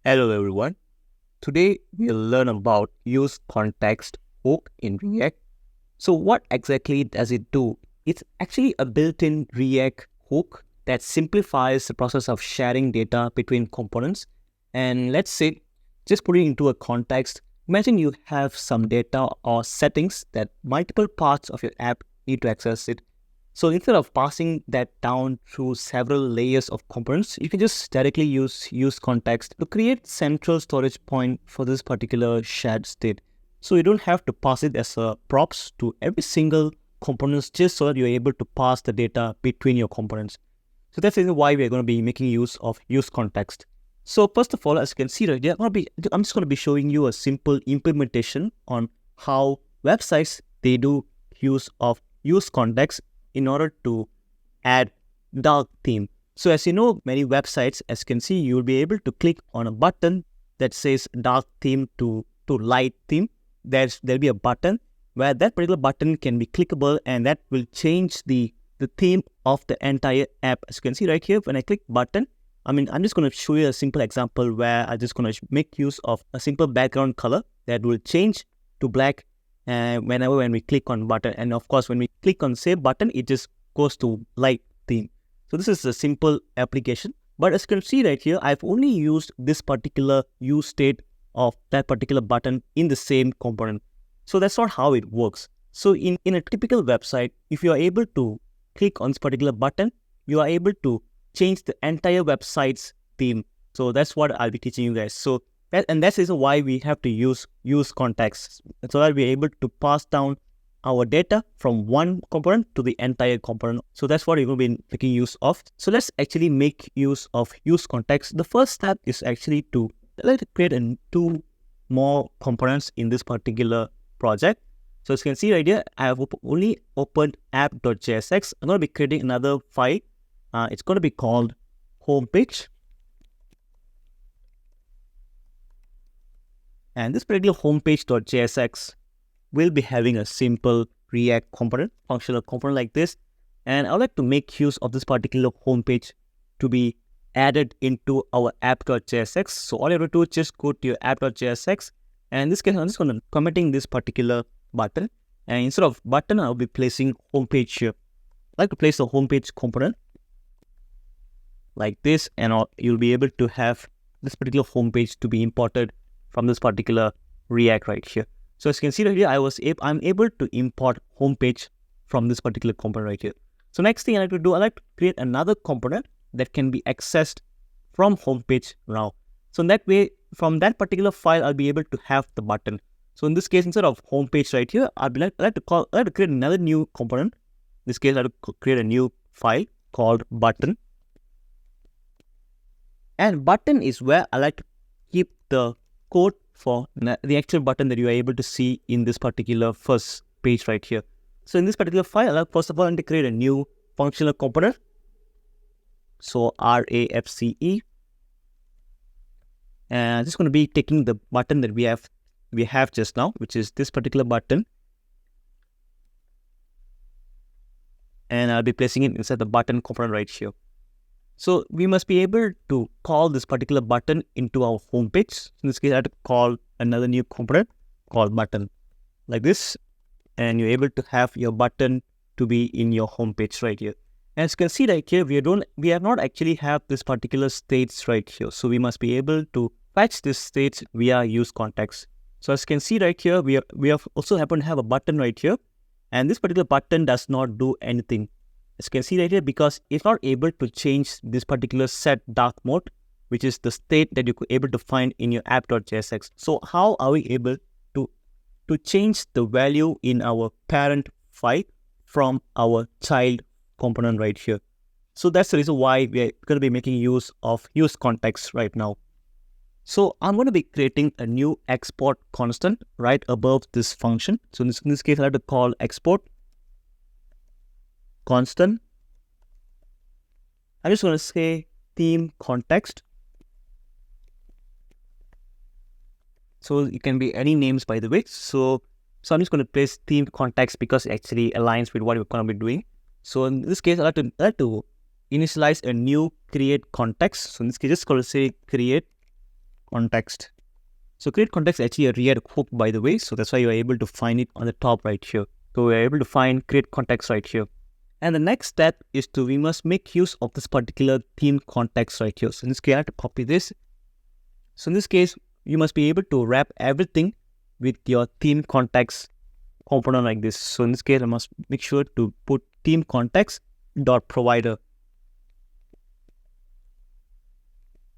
Hello everyone. Today we'll learn about useContext hook in React. So what exactly does it do? It's actually a built-in React hook that simplifies the process of sharing data between components. And let's say, just put it into a context, imagine you have some data or settings that multiple parts of your app need to access it. So instead of passing that down through several layers of components, you can just directly use useContext to create central storage point for this particular shared state. So you don't have to pass it as a props to every single components just so that you're able to pass the data between your components. So that's the reason why we're going to be making use of useContext. So first of all, as you can see right here, I'm just going to be showing you a simple implementation on how websites, they do use of useContext in order to add dark theme. So as you know, many websites, as you can see, you'll be able to click on a button that says dark theme to light theme. There'll be a button where that particular button can be clickable, and that will change the theme of the entire app. As you can see right here, when I click button, I'm just going to show you a simple example where I'm just going to make use of a simple background color that will change to black when we click on button. And of course, when we click on save button, it just goes to light theme. So this is a simple application. But as you can see right here, I've only used this particular use state of that particular button in the same component. So that's not how it works. So in a typical website, if you are able to click on this particular button, you are able to change the entire website's theme. So that's what I'll be teaching you guys. So that's the reason why we have to use context, so that we're able to pass down our data from one component to the entire component. So that's what we're going to be making use of. So let's actually make use of useContext. The first step is actually to create two more components in this particular project. So as you can see right here, I have only opened app.jsx. I'm going to be creating another file. It's going to be called homepage. And this particular homepage.jsx will be having a simple React component, functional component like this. And I would like to make use of this particular homepage to be added into our app.jsx. So all you have to do is just go to your app.jsx. And in this case, I'm just going to commenting this particular button. And instead of button, I'll be placing homepage here. I like to place the homepage component like this, and you'll be able to have this particular homepage to be imported from this particular React right here. So as you can see right here, I'm able to import homepage from this particular component right here. So next thing I like to do, I like to create another component that can be accessed from homepage now. So in that way, from that particular file, I'll be able to have the button. So in this case, instead of homepage right here, I like to create another new component. In this case, I like to create a new file called button. And button is where I like to keep the code for the actual button that you are able to see in this particular first page right here. So in this particular file, first of all, I need to create a new functional component. So RAFCE. And I'm just going to be taking the button that we have just now, which is this particular button. And I'll be placing it inside the button component right here. So we must be able to call this particular button into our home page. So in this case, I have to call another new component called button like this. And you're able to have your button to be in your home page right here. As you can see right here, we have not actually have this particular states right here. So we must be able to fetch this states via useContext. So as you can see right here, we have also happen to have a button right here. And this particular button does not do anything. As you can see right here, because it's not able to change this particular set dark mode, which is the state that you're able to find in your app.jsx. So how are we able to change the value in our parent file from our child component right here? So that's the reason why we're going to be making use of useContext right now. So I'm going to be creating a new export constant right above this function. So in this case, I have to call export constant. I'm just going to say theme context. So it can be any names, by the way. So I'm just going to place theme context because it actually aligns with what we're going to be doing. So in this case, I like to initialize a new create context. So in this case, just going to say create context. So create context is actually a React hook, by the way. So that's why you're able to find it on the top right here. So we're able to find create context right here. And the next step is we must make use of this particular theme context right here. So in this case, I have to copy this. So in this case, you must be able to wrap everything with your theme context component like this. So in this case, I must make sure to put theme context dot provider.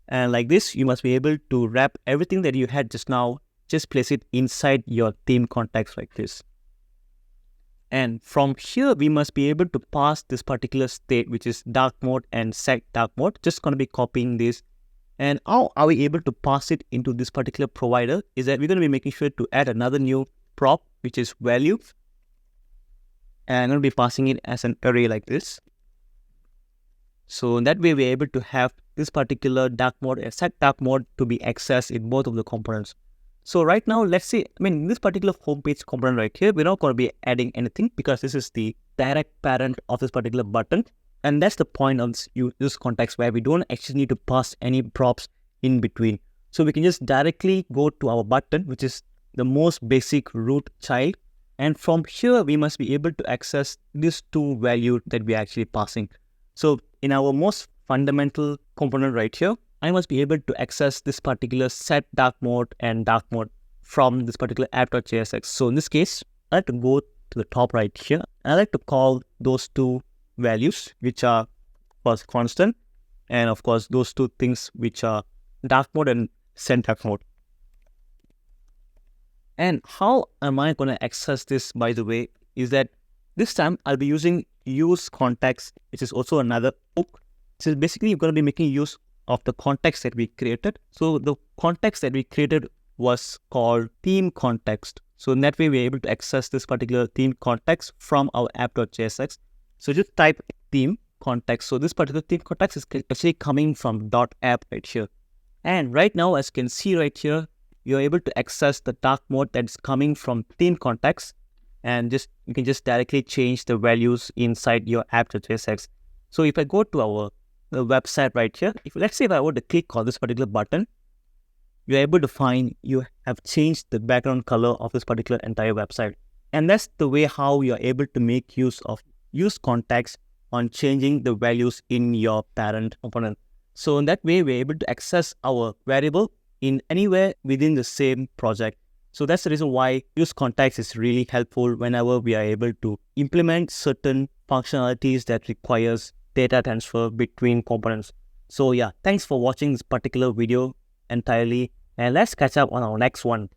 And like this, you must be able to wrap everything that you had just now, just place it inside your theme context like this. And from here, we must be able to pass this particular state, which is dark mode and set dark mode. Just going to be copying this. And how are we able to pass it into this particular provider is that we're going to be making sure to add another new prop, which is value. And I'm going to be passing it as an array like this. So in that way, we're able to have this particular dark mode and set dark mode to be accessed in both of the components. So right now, let's say, this particular homepage component right here, we're not going to be adding anything because this is the direct parent of this particular button. And that's the point of this context where we don't actually need to pass any props in between. So we can just directly go to our button, which is the most basic root child. And from here, we must be able to access these two values that we're actually passing. So in our most fundamental component right here, I must be able to access this particular set dark mode and dark mode from this particular app.jsx. So in this case, I like to go to the top right here. I like to call those two values, which are first constant, and of course, those two things which are dark mode and set dark mode. And how am I going to access this, by the way, is that this time I'll be using useContext, which is also another hook. So basically, you're going to be making use of the context that we created. So the context that we created was called theme context. So in that way, we're able to access this particular theme context from our app.jsx. So just type theme context. So this particular theme context is actually coming from .app right here. And right now, as you can see right here, you're able to access the dark mode that's coming from theme context. And you can just directly change the values inside your app.jsx. So if I go to the website right here, let's say if I were to click on this particular button, you're able to find you have changed the background color of this particular entire website. And that's the way how you're able to make use of useContext on changing the values in your parent component. So in that way, we're able to access our variable in anywhere within the same project. So that's the reason why useContext is really helpful whenever we are able to implement certain functionalities that requires data transfer between components. So yeah, thanks for watching this particular video entirely, and let's catch up on our next one.